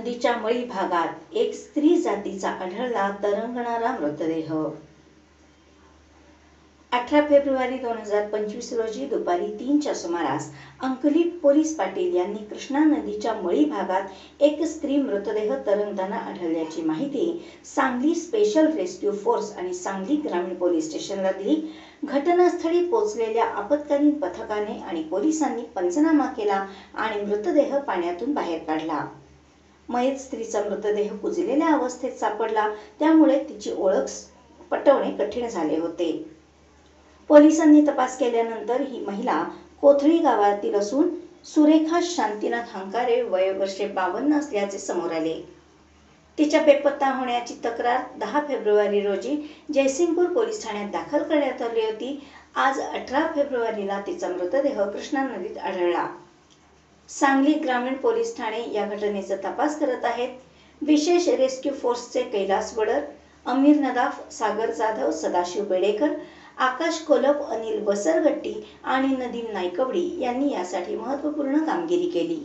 नदीच्या मळी भागात एक स्त्री जातीचा आढळला तरंगणारा मृतदेह। 18 फेब्रुवारी 2025 रोजी दुपारी 3च्या सुमारास अंकली पोलीस पाटील यांनी कृष्णा नदीच्या मळी भागात एक स्त्री मृतदेह तरंगताना आढळल्याची माहिती सांगली स्पेशल रेस्क्यू फोर्स आणि सांगली ग्रामीण पोलीस स्टेशनला दिली। घटनास्थळी पोहोचलेल्या आपत्कालीन पथकाने आणि पोलिसांनी पंचनामा केला आणि मृतदेह पाण्यातून बाहेर काढला। मयत स्त्रीचा मृतदेह कुजलेल्या अवस्थेत सापडला, त्यामुळे तिची ओळख पटवणे कठीण झाले होते। पोलिसांनी तपास केल्यानंतर ही महिला कोथळी गावातील असून सुरेखा शांतीनाथ हंकारे वय वर्षे 52 असल्याचे समोर आले। तिच्या बेपत्ता होण्याची तक्रार 10 फेब्रुवारी रोजी जयसिंगपूर पोलीस ठाण्यात दाखल करण्यात आली होती। आज 18 फेब्रुवारीला तिचा मृतदेह कृष्णा नदीत आढळला। सांगली ग्रामीण पोलीस ठाणे या घटनेचा तपास करत आहेत। विशेष रेस्क्यू फोर्सचे कैलास वडर, अमीर नदाफ, सागर जाधव, सदाशिव बेडेकर, आकाश कोलप, अनिल बसरगट्टी आणि नदीम नायकवडी यांनी यासाठी महत्त्वपूर्ण कामगिरी केली।